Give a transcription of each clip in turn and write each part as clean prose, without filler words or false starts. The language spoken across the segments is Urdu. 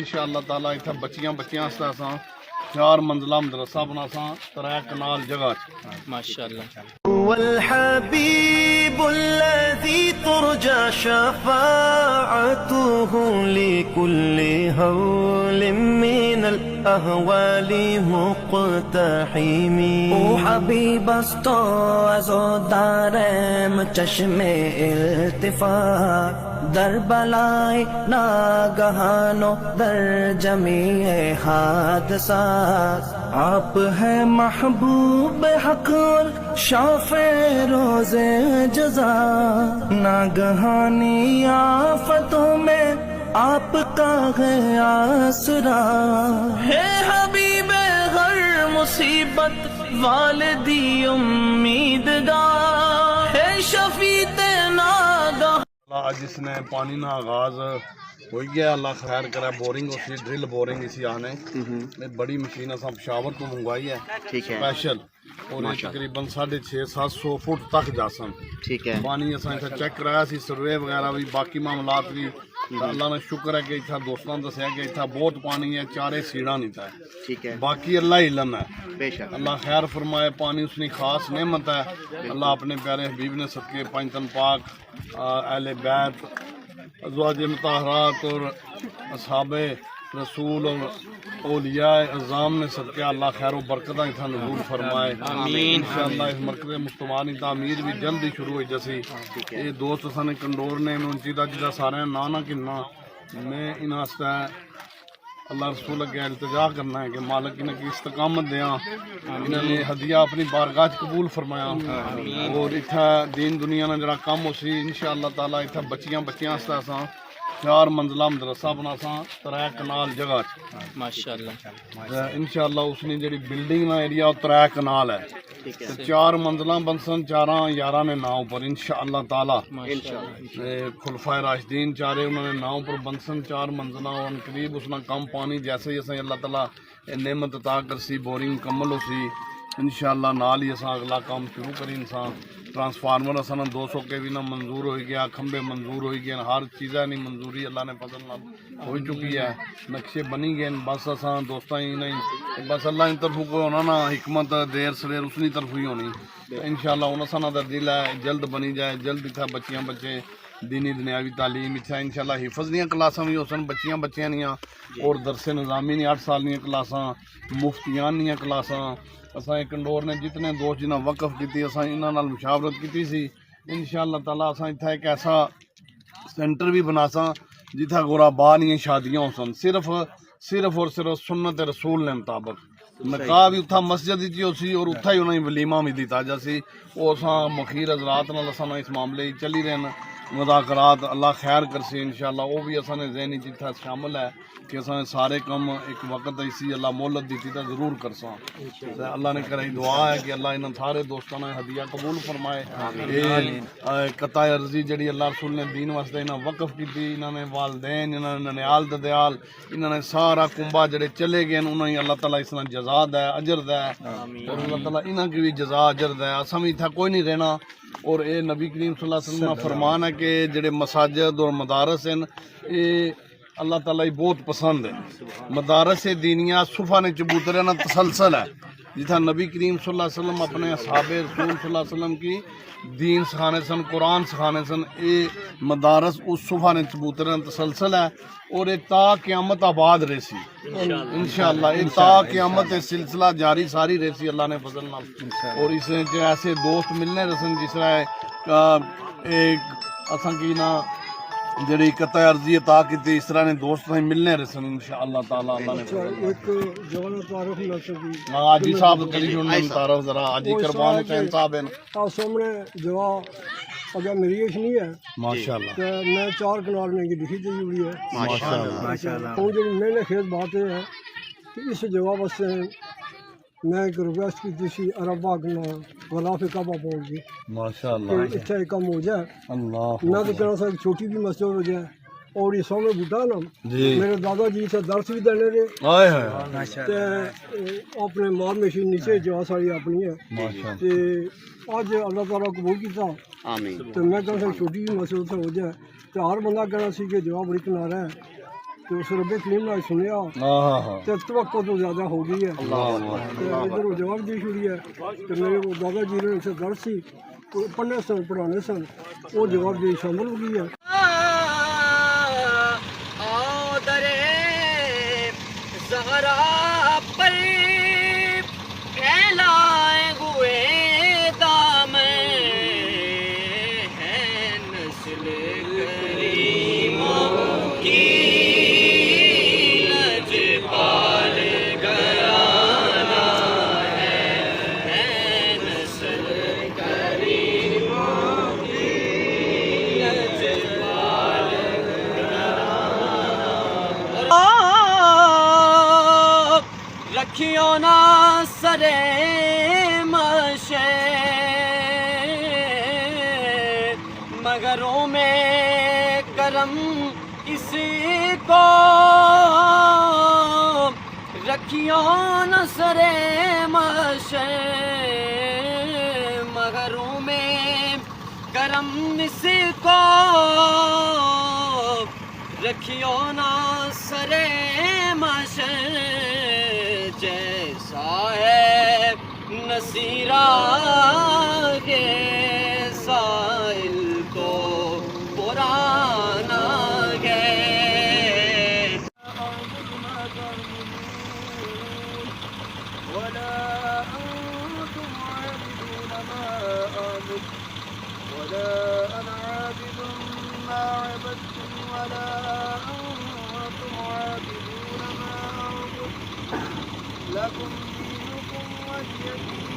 انشاءاللہ تعالی اتنا بچیاں واسطے اساں 4 منزلہ مدرسہ بناساں 3 کنال جگہ ماشاءاللہ. والحبيب الذي ترجى شفاعته لكل هول من الأهوال مقتحم. او حبیب است از دارم چشم التفات در بلای ناگہان و در جمیع حادثات. آپ ہیں محبوب حق شافع روز جزا. ناگہانی آفتوں میں آپ کا ہے آسرا. ہے حبیب ہر مصیبت والدی امیدگار. ہے شفیع ناگہان. آج اس نے پانی نہ آغاز ہو گیا. اللہ خیر کرے. بورنگ اسی ڈرل بورنگ اسی آنے بڑی مشین اساں پشاور تو منگوائی ہے اسپیشل اور یہ تقریباً 650-700 فٹ تک جاسن. ٹھیک ہے. پانی اساں اتنا چیک کرایا سی سروے وغیرہ بھی باقی معاملات بھی. اللہ نے شکر ہے کہ اتنا دوستوں نے دسیا کہ اتنا بہت پانی ہے 4 سیڑھا نہیں تھا. ٹھیک ہے. باقی اللہ علم ہے. بے شک. اللہ خیر فرمائے. پانی اس نے خاص نعمت ہے. اللہ اپنے پیارے حبیب نے صدقے 5 تن پاک اہل بیت ازواج مطہرات اور اصحاب رسول اور اولیاء اعظام نے صدقہ اللہ خیر و برکتاں اتنا نزول فرمائے. آمین. انشاءاللہ اس مرکز مستمان کی تعمیر بھی جلد ہی شروع ہوئی جیسی. یہ دوست سانے کنڈور نے میں انچیدہ جدہ سارے نہ کننا میں ان واسطے اللہ رسول کے التجا کرنا ہے کہ مالک انہیں کی استقامت دیاں. انہوں نے ہدیہ اپنی بارگاہ قبول فرمایا اور اتھا دین دنیا نے جڑا کم ہو سی انشاءاللہ تعالی اتھا بچیاں واسطے اساں 4 منزلہ مدرسہ بناساں 3 کنال جگہ ماشاءاللہ. انشاءاللہ اس نے جڑی بلڈنگ نا ایریا 3 کنال ہے. 4 منزلہ بنسن 4 نے ناؤ پر انشاءاللہ تعالی. خلفائے راشدین 4 انہوں نے ناؤ پر بنسن 4 منزلہ اور قریب اس نے کم پانی جیسے ہی اسیں اللہ تعالی نعمت عطا کرسی بورنگ مکمل ہو سی انشاءاللہ نال ہی اساں اگلا کام شروع کریں. انسان ٹرانسفارمر اساں 200 کے بھی نہ منظور ہوئی گیا. کھمبے منظور ہوئی گئے. ہر چیزیں نہیں منظوری اللہ نے فضل نال ہو چکی ہے. نقشے بنی گئے. بس اساں دوستاں ہی نہیں بس اللہ ان طرف کو ہونا نا حکمت دیر سویر اس طرف ہی ہونی. انشاءاللہ انہاں سنا دا دل ہے جلد بنی جائے. جلد اتنا بچے دینی دنیاوی تعلیم اتنا انشاءاللہ حفظ دیاں کلاساں بھی ہو سن بچیاں نیاں اور درس نظامی نے 8 سال دیاں کلاساں مفتیان دیاں کلاساں. اساں کنڈور نے جتنے دوست جنہاں وقف کیتی اساں انہاں نال مشاورت کیتی سی. انشاءاللہ تعالی اساں اتھا ایک ایسا سینٹر بھی بناساں جتھا غربا نہیں شادیاں ہو سن صرف اور صرف سنت رسول نے مطابق. نکاح بھی اتھا مسجد ہی ہو سی اور اتھا ہی انہیں ولیمہ بھی دیتا جا سی. وہ اساں مخیر حضرات نال اساں اس معاملے چلی رہن مذاکرات. اللہ خیر کرسی انشاءاللہ. وہ بھی اساں نے ذہنی جتھا شامل ہے کہ اساں سارے کم ایک وقت ایسی اللہ مہلت دیتی تا ضرور کرساں. اللہ نے کرے دعا ہے کہ اللہ انہاں سارے دوستاں نے ہدیہ قبول فرمائے. قطع عرضی جڑی اللہ رسول نے دین واسطے انہاں وقف کیتی. انہاں نے والدین انہاں نے ننیال ددیال انہاں نے سارا کنبا جڑے چلے گئے انہاں ہی اللہ تعالیٰ اس نے جزا دے اجر دے اور اللہ تعالیٰ انہاں کی بھی جزا اجر دے. اساں بھی تھا کوئی نہیں رہنا. اور اے نبی کریم صلی اللہ علیہ وسلم کا فرمان ہے کہ جڑے مساجد اور مدارس ہیں یہ اللہ تعالیٰ بہت پسند ہے. مدارس دینیا صفحہ نے چبوترے نہ تسلسل ہے جتھا نبی کریم صلی اللہ علیہ وسلم اپنے اصحاب رسول صلی اللہ علیہ وسلم کی دین سکھانے سن قرآن سکھانے سن. یہ مدارس اس صفحہ نے چبوترے نہ تسلسل ہے اور یہ تا قیامت آباد رہسی انشاءاللہ. یہ تا قیامت سلسلہ جاری ساری رہسی اللہ نے فضل نال. اور اس ایسے دوست ملنے رسن جس طرح ایک اساں کی نا جڑی قطع عرضی عطا کیتی اس طرح نے دوست ہیں ملنے رسن انشاءاللہ تعالی. اللہ نے ایک جوان تعارف نہ سکی حاجی صاحب کری انہوں تعارف ذرا حاجی قربان حسین صاحب ہیں سامنے جواب اگر میری نہیں ہے ماشاءاللہ. میں 4 کنال میں کی لکھی ہوئی ہے ماشاءاللہ. اور جو میں نے خیز باتیں ہیں کہ اس جواب سے میں ایک ریکویسٹ کی تھی عرب باغ میں غلاف کعبہ پہنچ گئی ماشاءاللہ. کہ اتنا ایک کم ہو جائے. اللہ میں تو کہنا سا ایک چھوٹی بھی مسجد ہو جائے. اور یہ سامنے بوٹا نا جی میرے دادا جی سے درس بھی دینے رہے آئے ہے اپنے مار مشین نیچے جو ساری اپنی ہے. اج اللہ تعالیٰ قبول کیتا تو میں کہنا سا چھوٹی بھی مسجد سے ہو جائے تو ہر بندہ کہنا سی کہ جواب بڑی کنارا ہے تو اس رب کریم نے سنیا ہاں تو توقع تو زیادہ ہو گئی ہے ادھر وہ جواب دی چھڑی ہے کہ میرے وہ دادا جی نے سے درس سی پڑھنے سن پڑھانے سن وہ جواب دی شامل ہو گئی ہے زہرا پر پھیلائے ہوئے دامن ہے نسل کریموں کی لجپال گھرانہ ہے نسل کریموں کی لجپال رکھیو نا سرے مشے مگروں میں کرم اسی کو رکھیو نا سرے مشے مگروں میں کرم اسی کو رکھیو نا سرے مشے جیسا ہے نصیرہ کے سائل کو پرانا ہے ولا أنتم عابدون ما أعبد ولا أنا عابد ما عبدتم ولا أنتم عابدون ما أعبد لكم دينكم ولي دين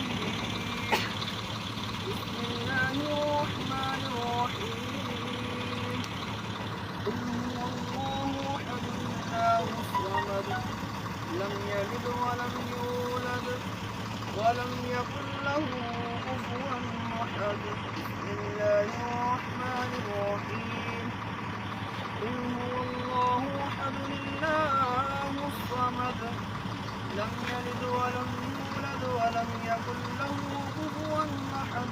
بسم الله الرحمن الرحيم قل هو الله أحد الله الصمد لم يلد ولم يولد ولم يكن له كفوا أحد بسم الله الرحمن الرحيم قل هو الله أحد الله الصمد لم يلد ولم يولد ولم يكن له كفوا أحد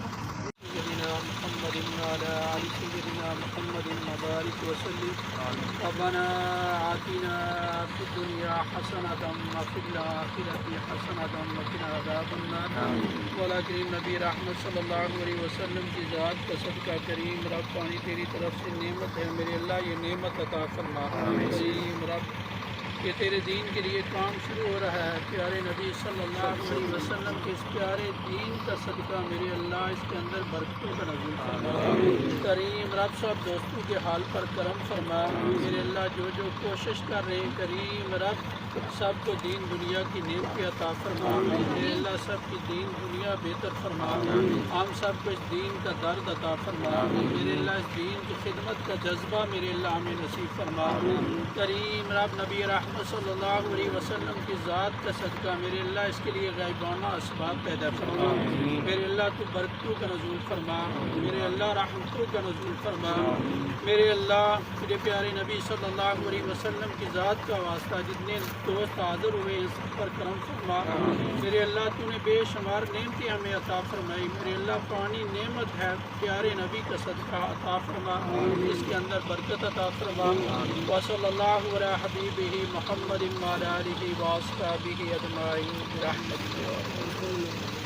سيدنا محمد وعلى آل سيدنا محمد وبارك وسلم ربنا آتنا في الدنيا حسنة وفي الآخرة حسنة وقنا عذاب النار ولكن النبی رحمت صلی اللہ علیہ وسلم کی ذات کا صدقہ کریم رب پانی تیری طرف سے نعمت ہے میرے اللہ یہ نعمت عطا فرما کریم رب کہ تیرے دین کے لیے کام شروع ہو رہا ہے پیارے نبی صلی اللہ علیہ وسلم کے اس پیارے دین کا صدقہ میرے اللہ اس کے اندر برکتوں کا نزول فرما کریم رب سب دوستوں کے حال پر کرم فرما میرے اللہ جو جو کوشش کر رہے ہیں کریم رب سب کو دین دنیا کی نعمت عطا فرما میرے اللہ سب کی دین دنیا بہتر فرما ہم سب کو اس دین کا درد عطا فرما میرے اللہ اس دین کی خدمت کا جذبہ میرے اللہ ہمیں نصیب فرما کریم رب نبی رحمت صلی اللہ علیہ وسلم کی ذات کا صدقہ میرے اللہ اس کے لیے غیبانہ اسباب پیدا فرما میرے اللہ تو برکتوں کا نزول فرما میرے اللہ رحمتوں کا نزول فرما میرے اللہ تیرے پیارے نبی صلی اللہ علیہ وسلم کی ذات کا واسطہ جتنے دوست حاضر ہوئے اس پر کرم فرما میرے اللہ تو نے بے شمار نعمتیں ہمیں عطا فرمائی میرے اللہ پانی نعمت ہے پیارے نبی کا صدقہ عطا فرما اس کے اندر برکت عطا فرما وصلی اللہ علی حبیبہ محمد وعلی آلہ واصحابہ اجمعین برحمتک یا ارحم الراحمین